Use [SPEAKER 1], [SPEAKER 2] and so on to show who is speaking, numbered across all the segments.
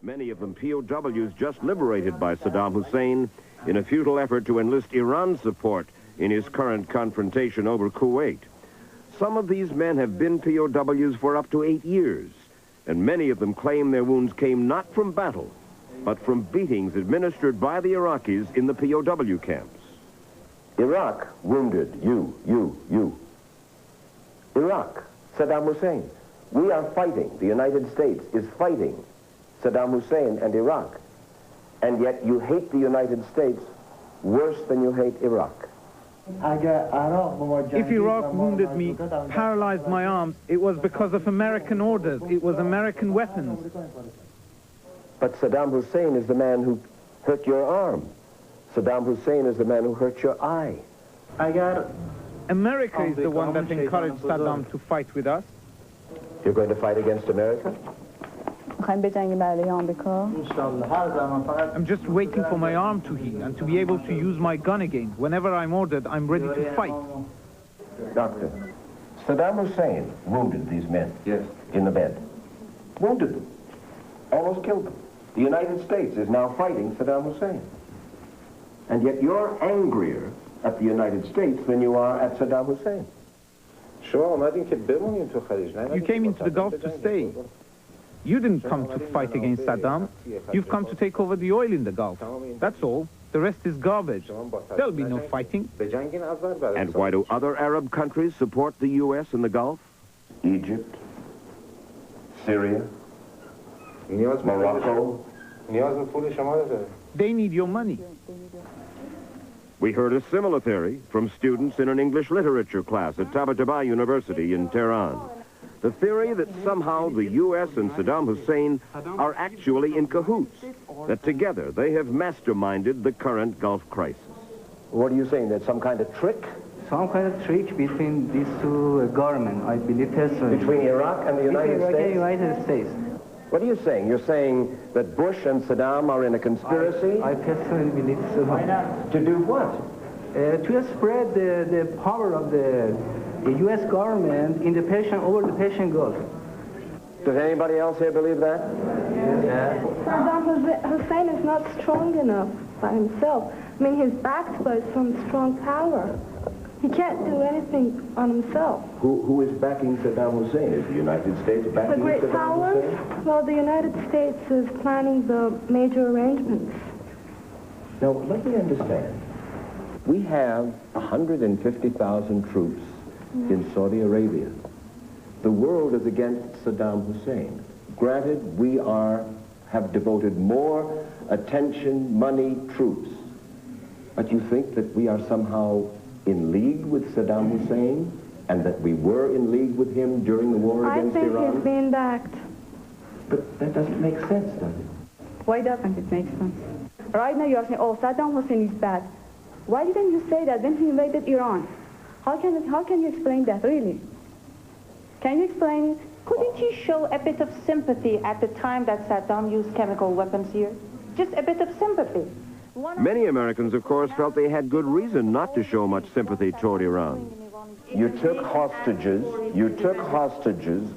[SPEAKER 1] many of them POWs just liberated by Saddam Hussein in a futile effort to enlist Iran's support in his current confrontation over Kuwait. Some of these men have been POWs for up to 8 years, and many of them claim their wounds came not from battle, but from beatings administered by the Iraqis in the POW camps.
[SPEAKER 2] Iraq wounded you. Iraq, Saddam Hussein. We are fighting. The United States is fighting Saddam Hussein and Iraq. And yet you hate the United States worse than you hate Iraq.
[SPEAKER 3] If Iraq wounded me, paralyzed my arms, it was because of American orders. It was American weapons.
[SPEAKER 2] But Saddam Hussein is the man who hurt your arm. Saddam Hussein is the man who hurt your eye.
[SPEAKER 3] America is the one that encouraged Saddam to fight with us.
[SPEAKER 2] You're going to fight against America?
[SPEAKER 3] I'm just waiting for my arm to heal and to be able to use my gun again. Whenever I'm ordered, I'm ready to fight.
[SPEAKER 2] Doctor, Saddam Hussein wounded these men in the bed. Wounded them. Almost killed them. The United States is now fighting Saddam Hussein. And yet you're angrier at the United States than you are at Saddam Hussein.
[SPEAKER 3] You came into the Gulf to stay. You didn't come to fight against Saddam. You've come to take over the oil in the Gulf. That's all. The rest is garbage. There'll be no fighting.
[SPEAKER 1] And why do other Arab countries support the U.S. in the Gulf?
[SPEAKER 2] Egypt, Syria, Morocco.
[SPEAKER 3] They need your money.
[SPEAKER 1] We heard a similar theory from students in an English literature class at Tabatabai University in Tehran. The theory that somehow the U.S. and Saddam Hussein are actually in cahoots, that together they have masterminded the current Gulf crisis.
[SPEAKER 2] What are you saying, there's some kind of trick?
[SPEAKER 4] Some kind of trick between these two governments, I believe personally.
[SPEAKER 2] Between Iraq and the United States?
[SPEAKER 4] And the United States.
[SPEAKER 2] What are you saying? You're saying that Bush and Saddam are in a conspiracy?
[SPEAKER 4] I personally believe so.
[SPEAKER 2] To do what?
[SPEAKER 4] To spread the power of the U.S. government in the Persian, over the Persian Gulf.
[SPEAKER 2] Does anybody else here believe that?
[SPEAKER 4] Yeah.
[SPEAKER 5] Saddam Hussein is not strong enough by himself. I mean, he's backed by some strong power. He can't do anything on himself.
[SPEAKER 2] Who is backing Saddam Hussein? Is the United States backing
[SPEAKER 5] The great
[SPEAKER 2] Saddam
[SPEAKER 5] powers?
[SPEAKER 2] Hussein?
[SPEAKER 5] Well, the United States is planning the major arrangements.
[SPEAKER 2] Now, let me understand. We have 150,000 troops in Saudi Arabia. The world is against Saddam Hussein. Granted, we have devoted more attention, money, troops. But you think that we are somehow in league with Saddam Hussein, and that we were in league with him during the war against Iran?
[SPEAKER 5] I think he's being backed.
[SPEAKER 2] But that doesn't make sense, does it?
[SPEAKER 6] Why doesn't it make sense? Right now you're saying, oh, Saddam Hussein is bad. Why didn't you say that when he invaded Iran? How can you explain that, really? Can you explain it?
[SPEAKER 7] Couldn't you show a bit of sympathy at the time that Saddam used chemical weapons here? Just a bit of sympathy.
[SPEAKER 1] Many Americans, of course, felt they had good reason not to show much sympathy toward Iran.
[SPEAKER 2] You took hostages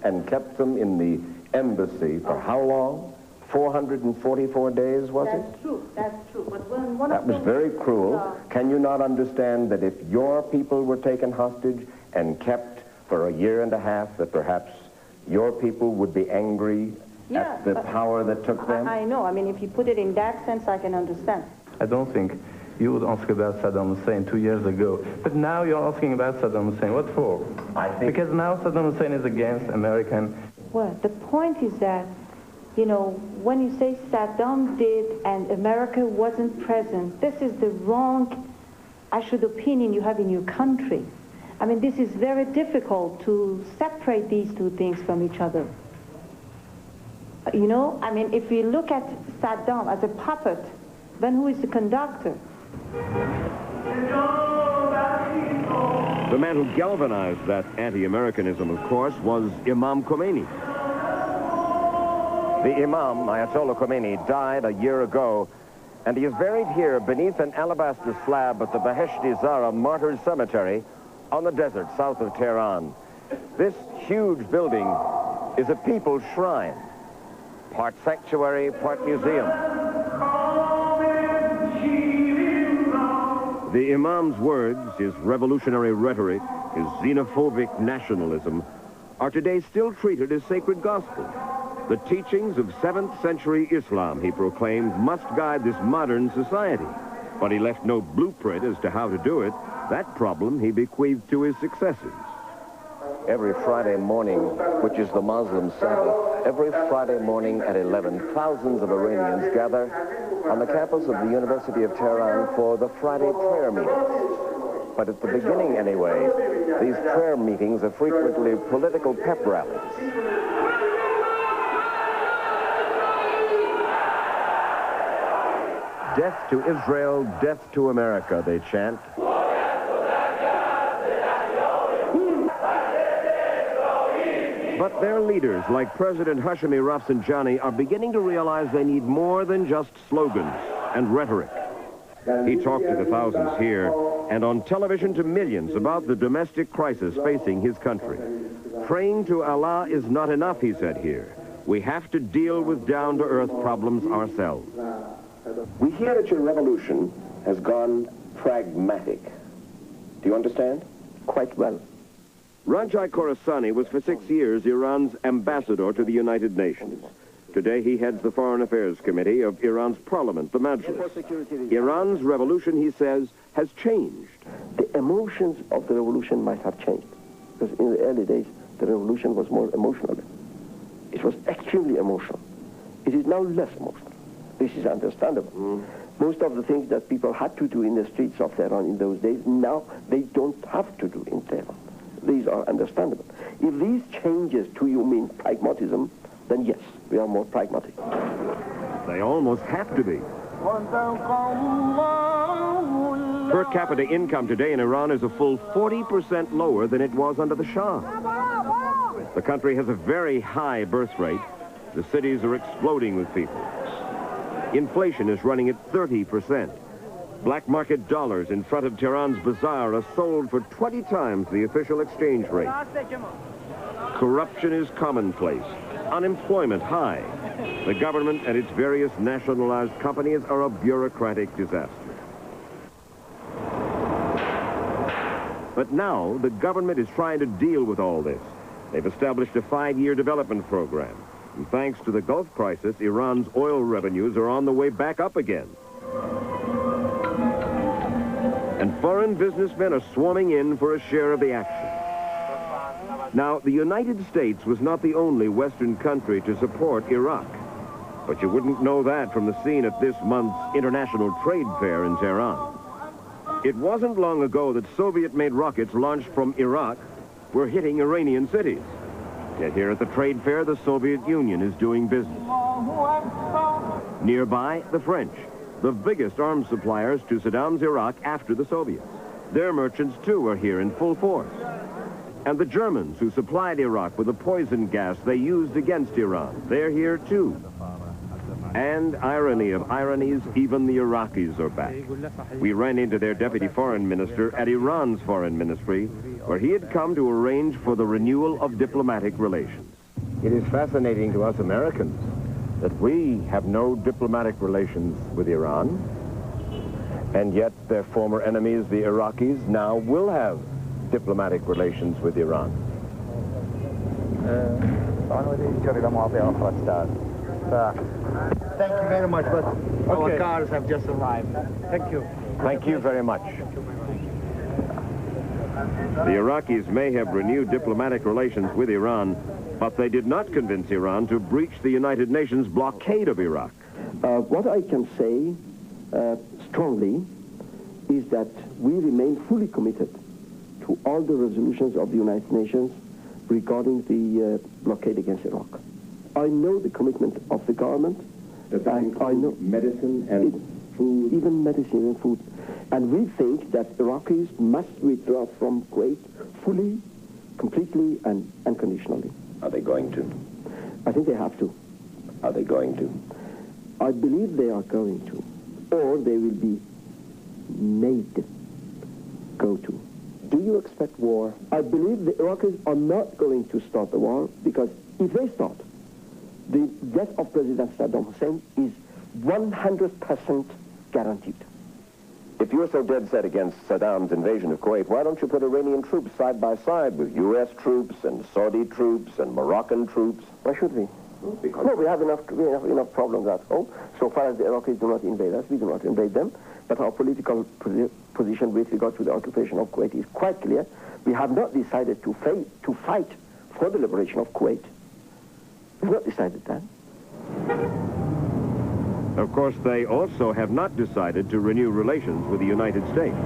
[SPEAKER 2] and kept them in the embassy for how long? 444 days, was it?
[SPEAKER 7] That's true. But
[SPEAKER 2] that was very cruel. Can you not understand that if your people were taken hostage and kept for a year and a half, that perhaps your people would be angry at the power that took them?
[SPEAKER 7] I know. I mean, if you put it in that sense, I can understand.
[SPEAKER 4] I don't think you would ask about Saddam Hussein 2 years ago. But now you're asking about Saddam Hussein. What for?
[SPEAKER 2] I think
[SPEAKER 4] because now Saddam Hussein is against American.
[SPEAKER 7] Well, the point is that, you know, when you say Saddam did and America wasn't present, this is the wrong, opinion you have in your country. I mean, this is very difficult to separate these two things from each other. You know, I mean, if we look at Saddam as a puppet, then who is the conductor?
[SPEAKER 1] The man who galvanized that anti-Americanism, of course, was Imam Khomeini.
[SPEAKER 2] The Imam, Ayatollah Khomeini, died a year ago, and he is buried here beneath an alabaster slab at the Beheshti Zara Martyrs Cemetery on the desert south of Tehran. This huge building is a people's shrine.
[SPEAKER 1] part sanctuary, part museum. The Imam's words, his revolutionary rhetoric, his xenophobic nationalism, are today still treated as sacred gospel. The teachings of 7th century Islam, he proclaimed, must guide this modern society. But he left no blueprint as to how to do it. That problem he bequeathed to his successors.
[SPEAKER 2] Every Friday morning, which is the Muslim Sabbath, every Friday morning at 11, thousands of Iranians gather on the campus of the University of Tehran for the Friday prayer meetings. But at the beginning, anyway, these prayer meetings are frequently political pep rallies.
[SPEAKER 1] Death to Israel, death to America, they chant. But their leaders, like President Hashemi Rafsanjani, are beginning to realize they need more than just slogans and rhetoric. He talked to the thousands here and on television to millions about the domestic crisis facing his country. Praying to Allah is not enough, he said here. We have to deal with down-to-earth problems ourselves.
[SPEAKER 2] We hear that your revolution has gone pragmatic. Do you understand? Quite well.
[SPEAKER 1] Rajai Khorasani was for 6 years Iran's ambassador to the United Nations. Today he heads the Foreign Affairs Committee of Iran's parliament, the Majlis. Iran's revolution, he says, has changed.
[SPEAKER 8] The emotions of the revolution might have changed. Because in the early days, the revolution was more emotional. It was extremely emotional. It is now less emotional. This is understandable. Most of the things that people had to do in the streets of Tehran in those days, now they don't have to do in Tehran. These are understandable. If these changes to you mean pragmatism, then yes, we are more pragmatic.
[SPEAKER 1] They almost have to be. Per capita income today in Iran is a full 40% lower than it was under the Shah. The country has a very high birth rate. The cities are exploding with people. Inflation is running at 30%. Black market dollars in front of Tehran's bazaar are sold for 20 times the official exchange rate. Corruption is commonplace. Unemployment high. The government and its various nationalized companies are a bureaucratic disaster. But now, the government is trying to deal with all this. They've established a 5-year development program. And thanks to the Gulf crisis, Iran's oil revenues are on the way back up again. And foreign businessmen are swarming in for a share of the action. Now, the United States was not the only Western country to support Iraq. But you wouldn't know that from the scene at this month's International Trade Fair in Tehran. It wasn't long ago that Soviet-made rockets launched from Iraq were hitting Iranian cities. Yet here at the trade fair, the Soviet Union is doing business. Nearby, the French, the biggest arms suppliers to Saddam's Iraq after the Soviets. Their merchants, too, are here in full force. And the Germans, who supplied Iraq with the poison gas they used against Iran, they're here, too. And irony of ironies, even the Iraqis are back. We ran into their deputy foreign minister at Iran's foreign ministry, where he had come to arrange for the renewal of diplomatic relations. It is fascinating to us Americans that we have no diplomatic relations with Iran, and yet their former enemies, the Iraqis, now will have diplomatic relations with Iran.
[SPEAKER 9] Thank you very much, but our cars have just arrived. Thank you.
[SPEAKER 1] Thank you very much. The Iraqis may have renewed diplomatic relations with Iran, but they did not convince Iran to breach the United Nations blockade of Iraq.
[SPEAKER 8] What I can say strongly is that we remain fully committed to all the resolutions of the United Nations regarding the blockade against Iraq. I know the commitment of the government. I know
[SPEAKER 2] medicine and food?
[SPEAKER 8] Even medicine and food. And we think that Iraqis must withdraw from Kuwait fully, completely, and unconditionally.
[SPEAKER 2] Are they going to?
[SPEAKER 8] I think they have to.
[SPEAKER 2] Are they going to?
[SPEAKER 8] I believe they are going to. Or they will be made go to.
[SPEAKER 2] Do you expect war?
[SPEAKER 8] I believe the Iraqis are not going to start the war, because if they start, the death of President Saddam Hussein is 100% guaranteed.
[SPEAKER 2] If you're so dead set against Saddam's invasion of Kuwait, why don't you put Iranian troops side by side with U.S. troops and Saudi troops and Moroccan troops?
[SPEAKER 8] Why should we?
[SPEAKER 2] Because
[SPEAKER 8] no, we have enough problems at home. So far as the Iraqis do not invade us, we do not invade them. But our political position with regard to the occupation of Kuwait is quite clear. We have not decided to fight for the liberation of Kuwait. We've not decided that.
[SPEAKER 1] Of course, they also have not decided to renew relations with the United States.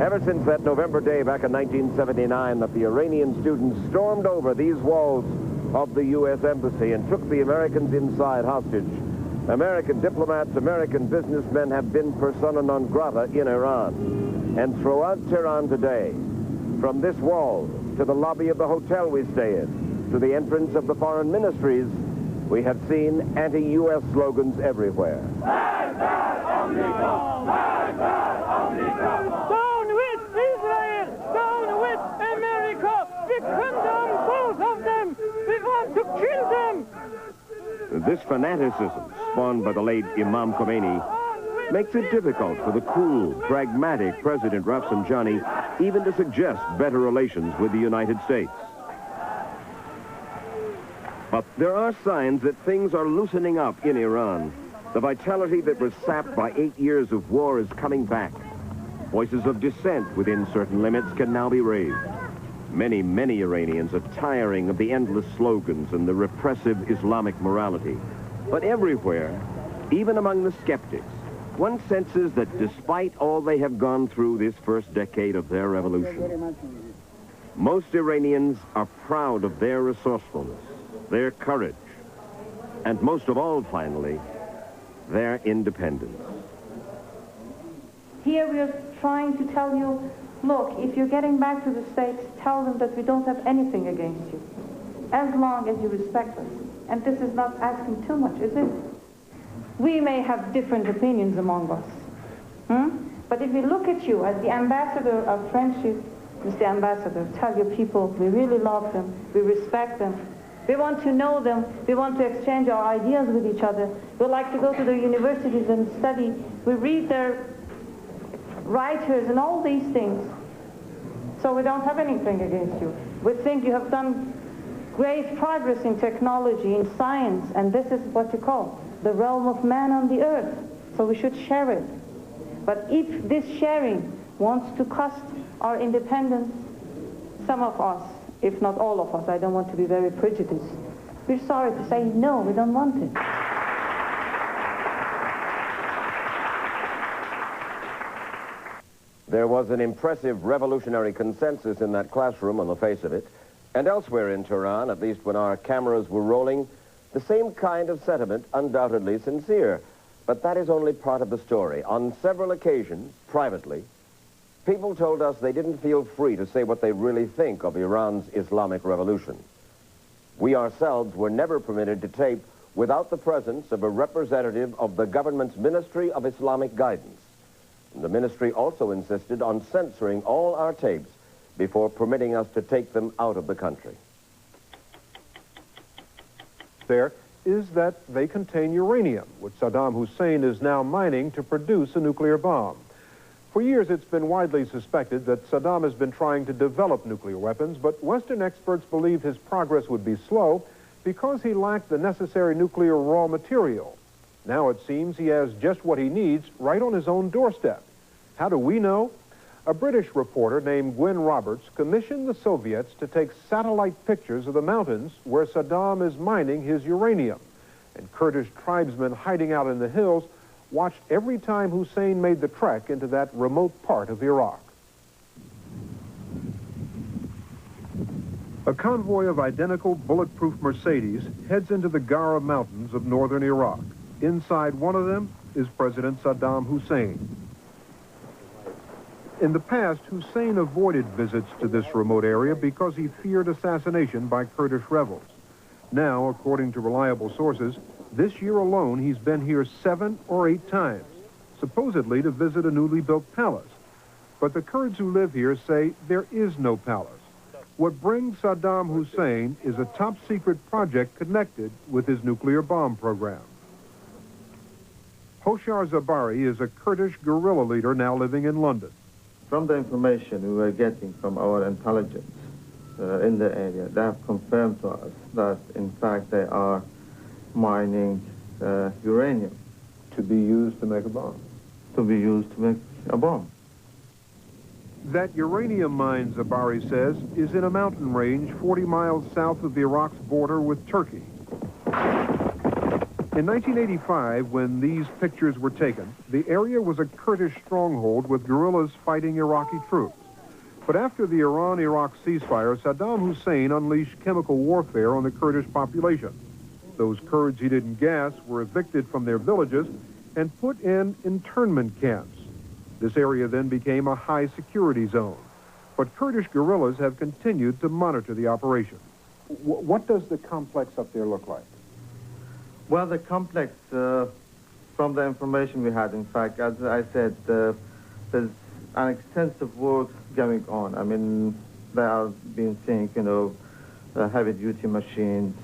[SPEAKER 1] Ever since that November day back in 1979 that the Iranian students stormed over these walls of the U.S. Embassy and took the Americans inside hostage, American diplomats, American businessmen have been persona non grata in Iran. And throughout Tehran today, from this wall to the lobby of the hotel we stay in, to the entrance of the foreign ministries, we have seen anti-U.S. slogans everywhere.
[SPEAKER 10] Down with Israel! Down with America! We condemn both of them! We want to kill them!
[SPEAKER 1] This fanaticism, spawned by the late Imam Khomeini, makes it difficult for the cool, pragmatic President Rafsanjani even to suggest better relations with the United States. But there are signs that things are loosening up in Iran. The vitality that was sapped by 8 years of war is coming back. Voices of dissent within certain limits can now be raised. Many, many Iranians are tiring of the endless slogans and the repressive Islamic morality. But everywhere, even among the skeptics, one senses that despite all they have gone through this first decade of their revolution, most Iranians are proud of their resourcefulness, their courage, and most of all, finally, their independence.
[SPEAKER 7] Here we are trying to tell you, look, if you're getting back to the States, tell them that we don't have anything against you, as long as you respect us. And this is not asking too much, is it? We may have different opinions among us. But if we look at you as the ambassador of friendship, Mr. Ambassador, tell your people we really love them, we respect them, we want to know them, we want to exchange our ideas with each other, we like to go to the universities and study, we read their writers and all these things. So we don't have anything against you. We think you have done great progress in technology, in science, and this is what you call the realm of man on the earth. So we should share it. But if this sharing wants to cost our independence, some of us, if not all of us, I don't want to be very prejudiced, we're sorry to say no, we don't want it.
[SPEAKER 1] There was an impressive revolutionary consensus in that classroom on the face of it, and elsewhere in Tehran, at least when our cameras were rolling, the same kind of sentiment, undoubtedly sincere. But that is only part of the story. On several occasions, privately, people told us they didn't feel free to say what they really think of Iran's Islamic revolution. We ourselves were never permitted to tape without the presence of a representative of the government's Ministry of Islamic Guidance. And the ministry also insisted on censoring all our tapes before permitting us to take them out of the country.
[SPEAKER 11] There is that they contain uranium, which Saddam Hussein is now mining to produce a nuclear bomb. For years, it's been widely suspected that Saddam has been trying to develop nuclear weapons, but Western experts believe his progress would be slow because he lacked the necessary nuclear raw material. Now it seems he has just what he needs right on his own doorstep. How do we know? A British reporter named Gwen Roberts commissioned the Soviets to take satellite pictures of the mountains where Saddam is mining his uranium. And Kurdish tribesmen hiding out in the hills watched every time Hussein made the trek into that remote part of Iraq. A convoy of identical bulletproof Mercedes heads into the Gara Mountains of northern Iraq. Inside one of them is President Saddam Hussein. In the past, Hussein avoided visits to this remote area because he feared assassination by Kurdish rebels. Now, according to reliable sources, this year alone he's been here 7 or 8 times, supposedly to visit a newly built palace. But the Kurds who live here say there is no palace. What brings Saddam Hussein is a top-secret project connected with his nuclear bomb program. Hoshar Zabari is a Kurdish guerrilla leader now living in London.
[SPEAKER 12] From the information we were getting from our intelligence in the area, they have confirmed to us that, in fact, they are mining uranium.
[SPEAKER 11] To be used to make a bomb?
[SPEAKER 12] To be used to make a bomb.
[SPEAKER 11] That uranium mine, Zabari says, is in a mountain range 40 miles south of Iraq's border with Turkey. In 1985, when these pictures were taken, the area was a Kurdish stronghold with guerrillas fighting Iraqi troops. But after the Iran-Iraq ceasefire, Saddam Hussein unleashed chemical warfare on the Kurdish population. Those Kurds he didn't gas were evicted from their villages and put in internment camps. This area then became a high-security zone. But Kurdish guerrillas have continued to monitor the operation. What does the complex up there look like?
[SPEAKER 12] Well, the complex, from the information we had, in fact, as I said, there's an extensive work going on. I mean, there have been seeing, you know, heavy-duty machines,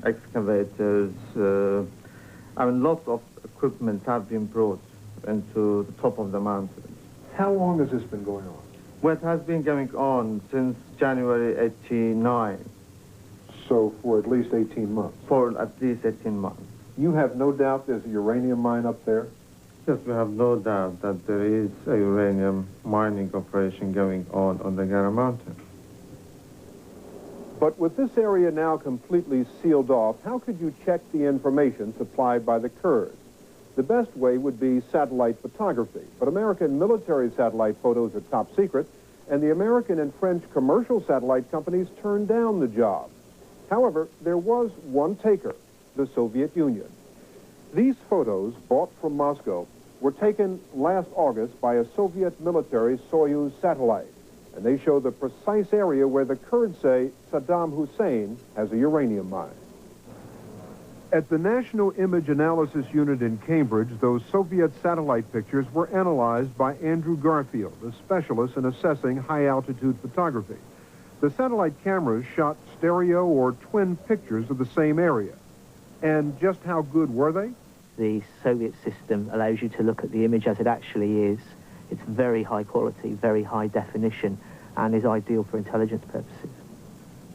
[SPEAKER 12] excavators. I mean, lots of equipment have been brought into the top of the mountain.
[SPEAKER 11] How long has this been going on?
[SPEAKER 12] Well, it has been going on since January 89.
[SPEAKER 11] So for at least 18 months?
[SPEAKER 12] For at least 18 months.
[SPEAKER 11] You have no doubt there's a uranium mine up there?
[SPEAKER 12] Yes, we have no doubt that there is a uranium mining operation going on the Gara Mountain.
[SPEAKER 11] But with this area now completely sealed off, how could you check the information supplied by the Kurds? The best way would be satellite photography, but American military satellite photos are top secret, and the American and French commercial satellite companies turned down the job. However, there was one taker, the Soviet Union. These photos, bought from Moscow, were taken last August by a Soviet military Soyuz satellite, and they show the precise area where the Kurds say Saddam Hussein has a uranium mine. At the National Image Analysis Unit in Cambridge, those Soviet satellite pictures were analyzed by Andrew Garfield, a specialist in assessing high-altitude photography. The satellite cameras shot stereo or twin pictures of the same area. And just how good were they?
[SPEAKER 13] The Soviet system allows you to look at the image as it actually is. It's very high quality, very high definition, and is ideal for intelligence purposes.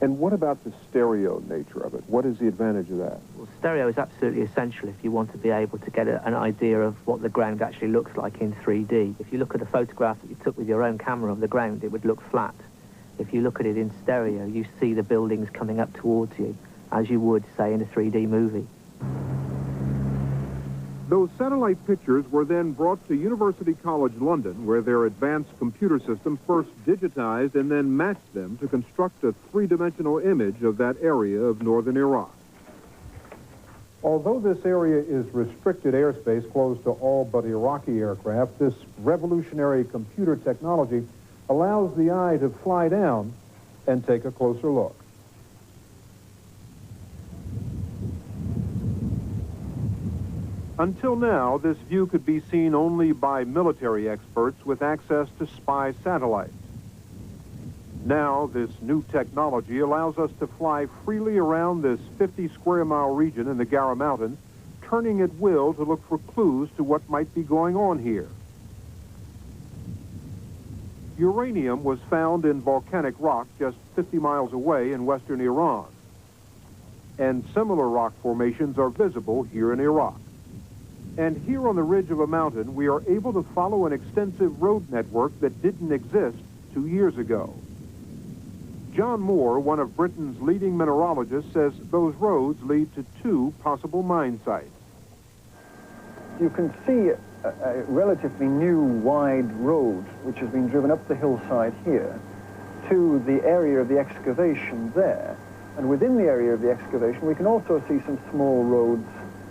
[SPEAKER 11] And what about the stereo nature of it? What is the advantage of that?
[SPEAKER 13] Well, stereo is absolutely essential if you want to be able to get an idea of what the ground actually looks like in 3D. If you look at a photograph that you took with your own camera of the ground, it would look flat. If you look at it in stereo, you see the buildings coming up towards you, as you would, say, in a 3D movie.
[SPEAKER 11] Those satellite pictures were then brought to University College London, where their advanced computer system first digitized and then matched them to construct a three-dimensional image of that area of northern Iraq. Although this area is restricted airspace closed to all but Iraqi aircraft, this revolutionary computer technology allows the eye to fly down and take a closer look. Until now, this view could be seen only by military experts with access to spy satellites. Now, this new technology allows us to fly freely around this 50-square-mile region in the Gara Mountains, turning at will to look for clues to what might be going on here. Uranium was found in volcanic rock just 50 miles away in western Iran. And similar rock formations are visible here in Iraq. And here on the ridge of a mountain, we are able to follow an extensive road network that didn't exist 2 years ago. John Moore, one of Britain's leading mineralogists, says those roads lead to 2 possible mine sites.
[SPEAKER 14] You can see a relatively new wide road which has been driven up the hillside here to the area of the excavation there. And within the area of the excavation, we can also see some small roads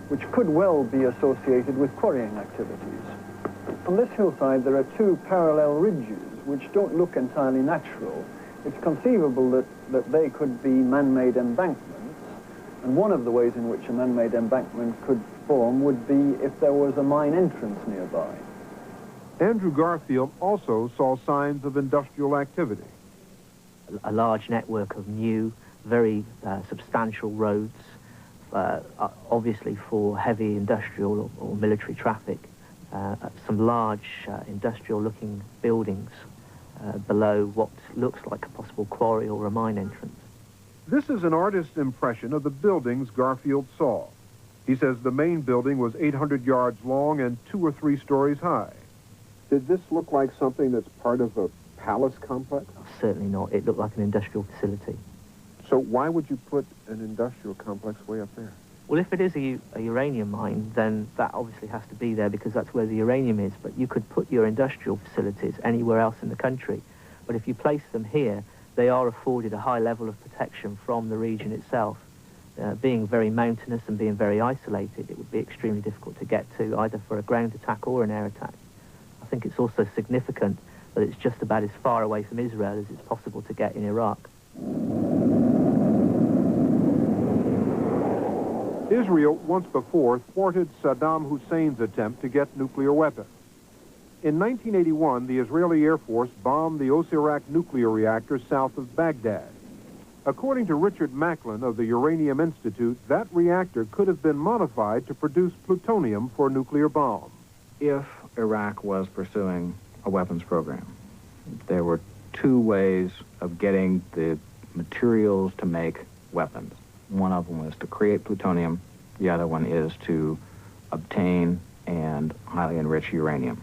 [SPEAKER 14] which could well be associated with quarrying activities. On this hillside, there are 2 parallel ridges which don't look entirely natural. It's conceivable that they could be man-made embankments, and one of the ways in which a man-made embankment could form would be if there was a mine entrance nearby.
[SPEAKER 11] Andrew Garfield also saw signs of industrial activity.
[SPEAKER 13] a large network of new, very substantial roads, obviously for heavy industrial or military traffic, some large industrial-looking buildings below what looks like a possible quarry or a mine entrance.
[SPEAKER 11] This is an artist's impression of the buildings Garfield saw. He says the main building was 800 yards long and 2 or 3 stories high. Did this look like something that's part of a palace complex?
[SPEAKER 13] Certainly not. It looked like an industrial facility.
[SPEAKER 11] So why would you put an industrial complex way up there?
[SPEAKER 13] Well, if it is a uranium mine, then that obviously has to be there because that's where the uranium is. But you could put your industrial facilities anywhere else in the country. But if you place them here, they are afforded a high level of protection from the region itself. Being very mountainous and being very isolated, it would be extremely difficult to get to, either for a ground attack or an air attack. I think it's also significant that it's just about as far away from Israel as it's possible to get in Iraq.
[SPEAKER 11] Israel, once before, thwarted Saddam Hussein's attempt to get nuclear weapons. In 1981, the Israeli Air Force bombed the Osirak nuclear reactor south of Baghdad. According to Richard Macklin of the Uranium Institute, that reactor could have been modified to produce plutonium for a nuclear bomb.
[SPEAKER 15] If Iraq was pursuing a weapons program, there were 2 ways of getting the materials to make weapons. One of them was to create plutonium. The other one is to obtain and highly enrich uranium.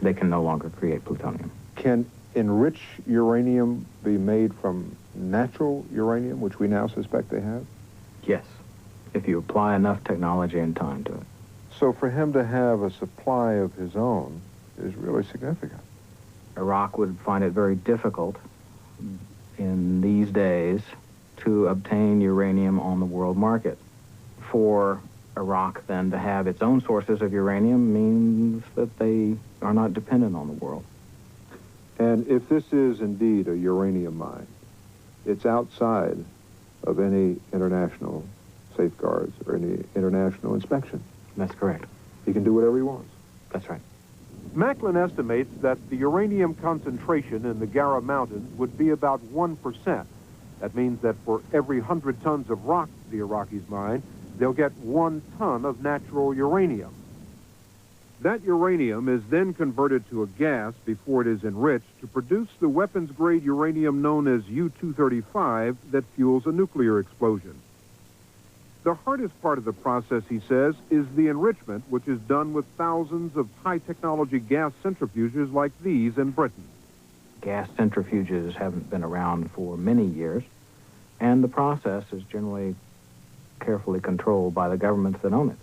[SPEAKER 15] They can no longer create plutonium.
[SPEAKER 11] Can enriched uranium be made from natural uranium, which we now suspect they have?
[SPEAKER 15] Yes, if you apply enough technology and time to it.
[SPEAKER 11] So for him to have a supply of his own is really significant.
[SPEAKER 15] Iraq would find it very difficult in these days to obtain uranium on the world market. For Iraq then to have its own sources of uranium means that they are not dependent on the world.
[SPEAKER 11] And if this is indeed a uranium mine, it's outside of any international safeguards or any international inspection.
[SPEAKER 15] That's correct.
[SPEAKER 11] He can do whatever he wants.
[SPEAKER 15] That's right.
[SPEAKER 11] Macklin estimates that the uranium concentration in the Gara Mountains would be about 1%. That means that for every 100 tons of rock the Iraqis mine, they'll get 1 ton of natural uranium. That uranium is then converted to a gas before it is enriched to produce the weapons-grade uranium known as U-235 that fuels a nuclear explosion. The hardest part of the process, he says, is the enrichment, which is done with thousands of high-technology gas centrifuges like these in Britain.
[SPEAKER 15] Gas centrifuges haven't been around for many years, and the process is generally carefully controlled by the governments that own it.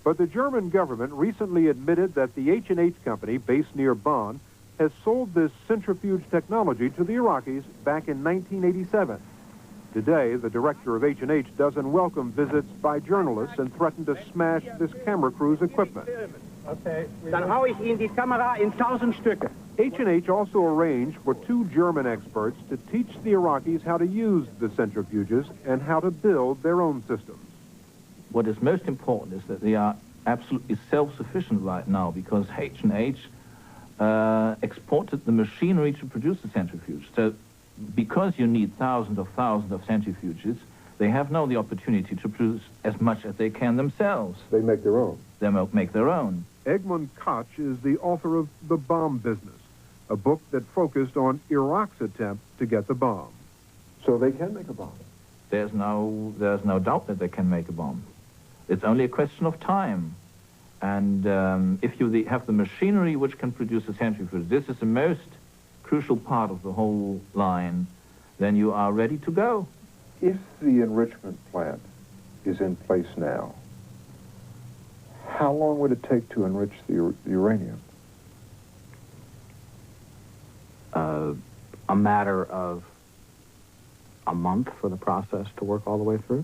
[SPEAKER 11] But the German government recently admitted that the H&H company, based near Bonn, has sold this centrifuge technology to the Iraqis back in 1987. Today, the director of H&H doesn't welcome visits by journalists and threatened to smash this camera crew's equipment.
[SPEAKER 9] Okay. Dann hau ich Ihnen die Kamera in 1,000 Stücke.
[SPEAKER 11] H&H also arranged for 2 German experts to teach the Iraqis how to use the centrifuges and how to build their own systems.
[SPEAKER 16] What is most important is that they are absolutely self-sufficient right now because H&H exported the machinery to produce the centrifuge. So because you need thousands of centrifuges, they have now the opportunity to produce as much as they can themselves.
[SPEAKER 11] They make their own.
[SPEAKER 16] They make their own.
[SPEAKER 11] Egmont Koch is the author of The Bomb Business, a book that focused on Iraq's attempt to get the bomb. So they can make a bomb.
[SPEAKER 16] There's no doubt that they can make a bomb. It's only a question of time. And if you have the machinery which can produce a centrifuge, this is the most crucial part of the whole line, then you are ready to go.
[SPEAKER 11] If the enrichment plant is in place now, how long would it take to enrich the uranium?
[SPEAKER 15] A matter of a month for the process to work all the way through.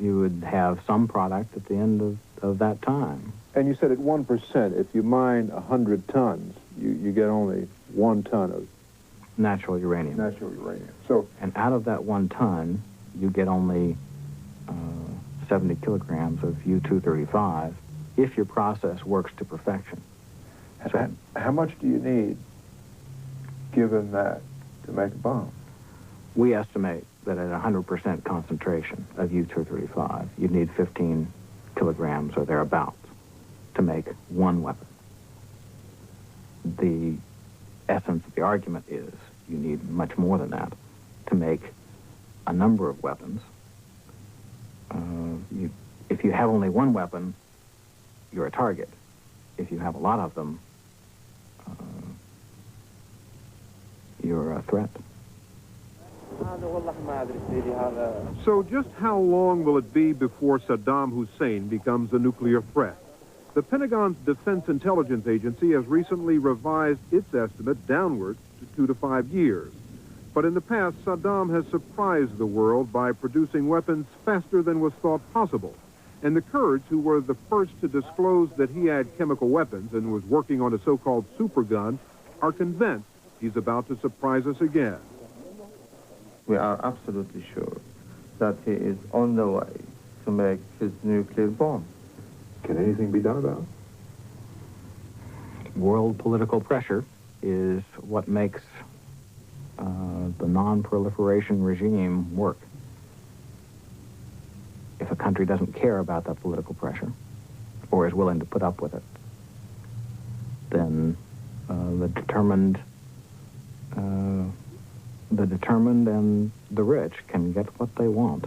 [SPEAKER 15] You would have some product at the end of that time.
[SPEAKER 11] And you said at 1%, if you mine 100 tons, you get only 1 ton of
[SPEAKER 15] natural uranium.
[SPEAKER 11] Natural uranium. So,
[SPEAKER 15] and out of that 1 ton, you get only 70 kilograms of U-235 if your process works to perfection.
[SPEAKER 11] So, how much do you need, given that to make a bomb?
[SPEAKER 15] We estimate that at 100% concentration of U-235, you'd need 15 kilograms or thereabouts to make one weapon. The essence of the argument is you need much more than that to make a number of weapons. If you have only one weapon, you're a target. If you have a lot of them, you're a threat.
[SPEAKER 11] So just how long will it be before Saddam Hussein becomes a nuclear threat? The Pentagon's Defense Intelligence Agency has recently revised its estimate downward to 2 to 5 years. But in the past, Saddam has surprised the world by producing weapons faster than was thought possible. And the Kurds, who were the first to disclose that he had chemical weapons and was working on a so-called supergun, are convinced he's about to surprise us again.
[SPEAKER 12] We are absolutely sure that he is on the way to make his nuclear bomb.
[SPEAKER 11] Can anything be done about it?
[SPEAKER 15] World political pressure is what makes the non-proliferation regime work. If a country doesn't care about that political pressure or is willing to put up with it, then the determined and the rich can get what they want.